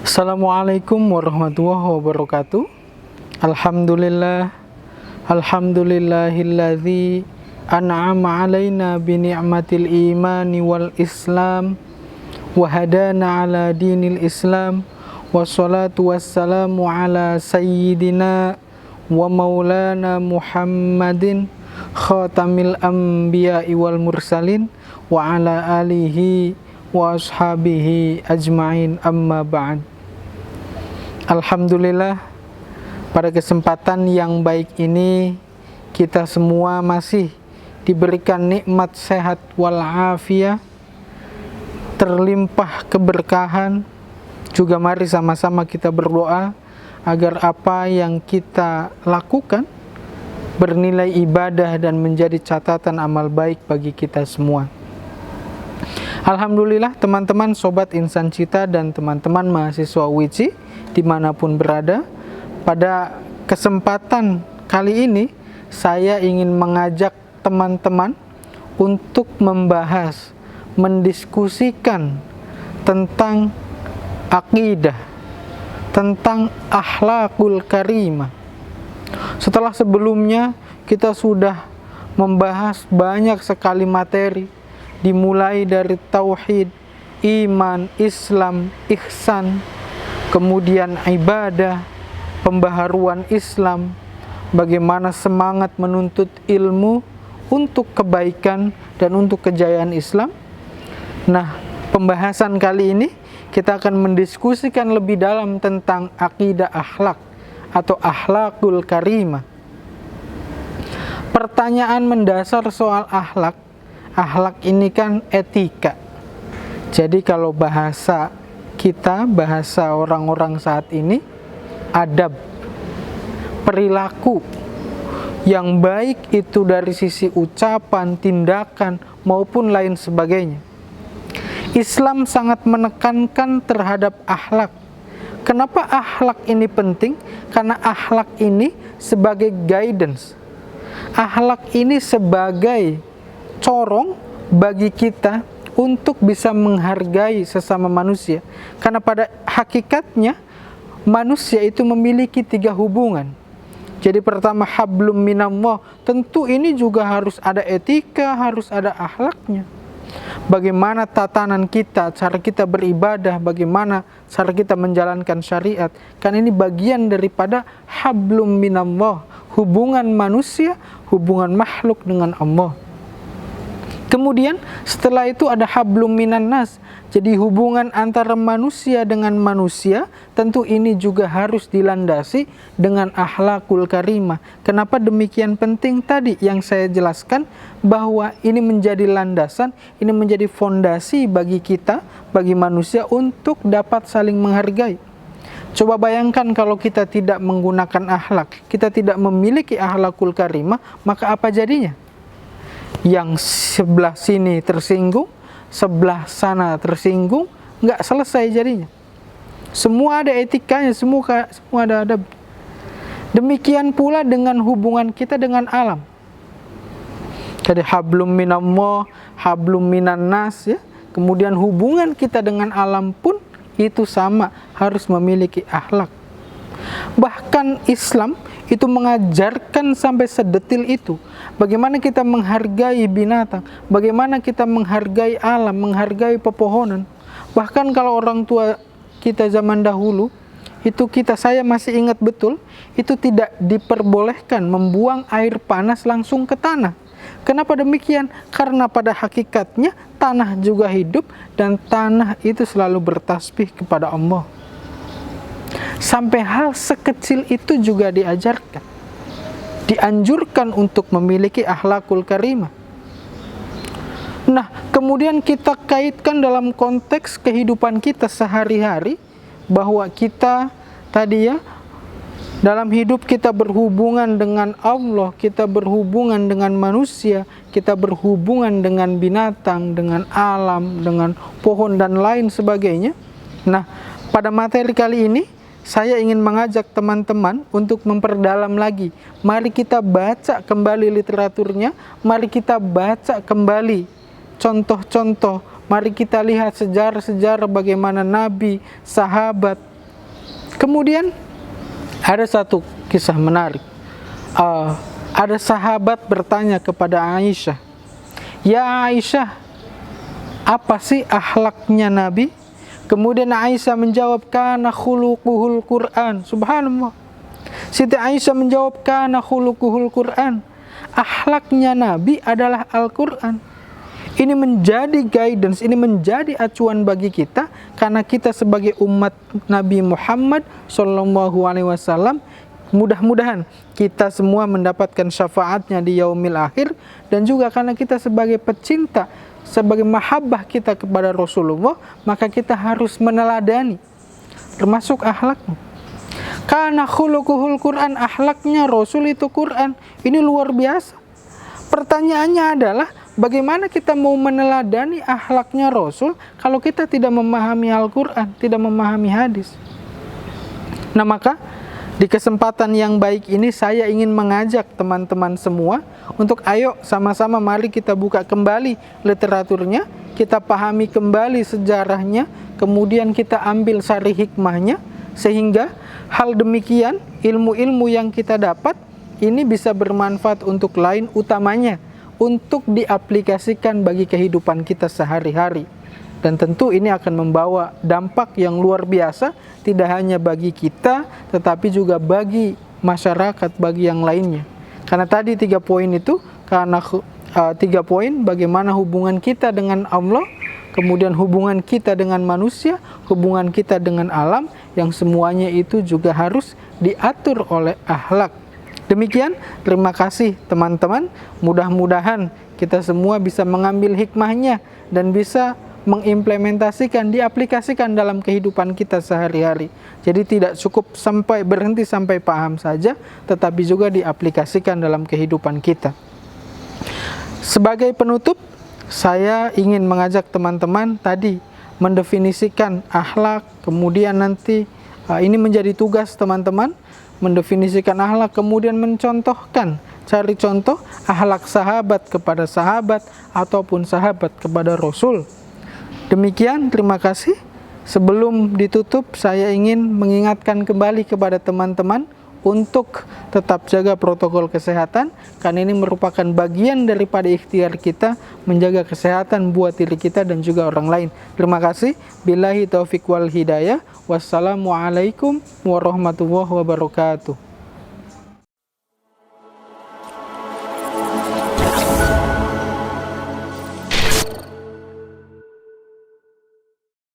Assalamualaikum warahmatullahi wabarakatuh. Alhamdulillah, alhamdulillahilladzi an'ama alaina bi ni'matil imani wal islam wa hadana ala dinil islam, wassalatu wassalamu ala sayyidina wa maulana Muhammadin khatamil anbiya'i wal mursalin wa ala alihi wa ashabihi ajma'in, amma ba'd. Alhamdulillah, pada kesempatan yang baik ini kita semua masih diberikan nikmat sehat walafiat, terlimpah keberkahan. Juga mari sama-sama kita berdoa agar apa yang kita lakukan bernilai ibadah dan menjadi catatan amal baik bagi kita semua. Alhamdulillah teman-teman Sobat Insan Cita dan teman-teman mahasiswa UICI dimanapun berada, pada kesempatan kali ini saya ingin mengajak teman-teman untuk membahas, mendiskusikan tentang akidah, tentang akhlakul karimah. Setelah sebelumnya kita sudah membahas banyak sekali materi, dimulai dari tauhid, iman, Islam, ihsan, kemudian ibadah, pembaharuan Islam, bagaimana semangat menuntut ilmu untuk kebaikan dan untuk kejayaan Islam. Nah, pembahasan kali ini kita akan mendiskusikan lebih dalam tentang akidah akhlak atau akhlakul karimah. Pertanyaan mendasar soal akhlak ini kan etika. Jadi kalau bahasa kita, bahasa orang-orang saat ini, adab, perilaku yang baik itu dari sisi ucapan, tindakan, maupun lain sebagainya. Islam sangat menekankan terhadap akhlak. Kenapa akhlak ini penting? Karena akhlak ini sebagai guidance. Akhlak ini sebagai corong bagi kita untuk bisa menghargai sesama manusia. Karena pada hakikatnya manusia itu memiliki 3 hubungan. Jadi pertama hablum minallah, tentu ini juga harus ada etika, harus ada akhlaknya. Bagaimana tatanan kita, cara kita beribadah, bagaimana cara kita menjalankan syariat. Kan ini bagian daripada hablum minallah, hubungan manusia, hubungan makhluk dengan Allah. Kemudian setelah itu ada hablum minan nas. Jadi hubungan antara manusia dengan manusia, tentu ini juga harus dilandasi dengan akhlakul karimah. Kenapa demikian penting tadi yang saya jelaskan, bahwa ini menjadi landasan, ini menjadi fondasi bagi kita, bagi manusia untuk dapat saling menghargai. Coba bayangkan kalau kita tidak menggunakan akhlak, kita tidak memiliki akhlakul karimah, maka apa jadinya? Yang sebelah sini tersinggung, sebelah sana tersinggung, nggak selesai jadinya. Semua ada etikanya, semua ada adab. Demikian pula dengan hubungan kita dengan alam. Jadi hablum minallah, hablum minan nas, ya. Kemudian hubungan kita dengan alam pun itu sama, harus memiliki akhlak. Bahkan Islam itu mengajarkan sampai sedetil itu. Bagaimana kita menghargai binatang, bagaimana kita menghargai alam, menghargai pepohonan. Bahkan kalau orang tua kita zaman dahulu, saya masih ingat betul, itu tidak diperbolehkan membuang air panas langsung ke tanah. Kenapa demikian? Karena pada hakikatnya tanah juga hidup dan tanah itu selalu bertasbih kepada Allah. Sampai hal sekecil itu juga diajarkan, dianjurkan untuk memiliki akhlakul karimah. Nah, kemudian kita kaitkan dalam konteks kehidupan kita sehari-hari, bahwa kita tadi, ya, dalam hidup kita berhubungan dengan Allah, kita berhubungan dengan manusia, kita berhubungan dengan binatang, dengan alam, dengan pohon dan lain sebagainya. Nah, pada materi kali ini saya ingin mengajak teman-teman untuk memperdalam lagi. Mari kita baca kembali literaturnya, mari kita baca kembali contoh-contoh, mari kita lihat sejarah-sejarah bagaimana nabi, sahabat, Kemudian ada satu kisah menarik. Ada sahabat bertanya kepada Aisyah, "Ya Aisyah, apa sih akhlaknya Nabi?" Kemudian Aisyah menjawab, "Kana khuluquhul Qur'an." Subhanallah. Siti Aisyah menjawab, "Kana khuluquhul Qur'an." Akhlaknya Nabi adalah Al-Qur'an. Ini menjadi guidance, ini menjadi acuan bagi kita, karena kita sebagai umat Nabi Muhammad SAW, mudah-mudahan kita semua mendapatkan syafaatnya di yaumil akhir, dan juga karena kita sebagai pecinta, sebagai mahabbah kita kepada Rasulullah, maka kita harus meneladani, termasuk akhlaknya. Karena khuluquhul Quran, akhlaknya Rasul itu Quran. Ini luar biasa. Pertanyaannya adalah, bagaimana kita mau meneladani akhlaknya Rasul kalau kita tidak memahami Al-Quran, tidak memahami hadis? Nah, maka di kesempatan yang baik ini saya ingin mengajak teman-teman semua untuk ayo sama-sama mari kita buka kembali literaturnya, kita pahami kembali sejarahnya, kemudian kita ambil sari hikmahnya, sehingga hal demikian, ilmu-ilmu yang kita dapat ini bisa bermanfaat untuk lain, utamanya untuk diaplikasikan bagi kehidupan kita sehari-hari. Dan tentu ini akan membawa dampak yang luar biasa, tidak hanya bagi kita, tetapi juga bagi masyarakat, bagi yang lainnya. Karena tadi 3 poin itu, karena 3 poin, bagaimana hubungan kita dengan Allah, kemudian hubungan kita dengan manusia, hubungan kita dengan alam, yang semuanya itu juga harus diatur oleh akhlak. Demikian, terima kasih teman-teman. Mudah-mudahan kita semua bisa mengambil hikmahnya dan bisa mengimplementasikan, diaplikasikan dalam kehidupan kita sehari-hari. Jadi tidak cukup berhenti sampai paham saja, tetapi juga diaplikasikan dalam kehidupan kita. Sebagai penutup, saya ingin mengajak teman-teman tadi mendefinisikan akhlak, kemudian nanti ini menjadi tugas teman-teman, mendefinisikan akhlak, kemudian mencontohkan, cari contoh akhlak sahabat kepada sahabat ataupun sahabat kepada Rasul. Demikian, terima kasih. Sebelum ditutup, saya ingin mengingatkan kembali kepada teman-teman untuk tetap jaga protokol kesehatan, karena ini merupakan bagian daripada ikhtiar kita menjaga kesehatan buat diri kita dan juga orang lain. Terima kasih. Billahi taufiq wal hidayah. Wassalamualaikum warahmatullahi wabarakatuh.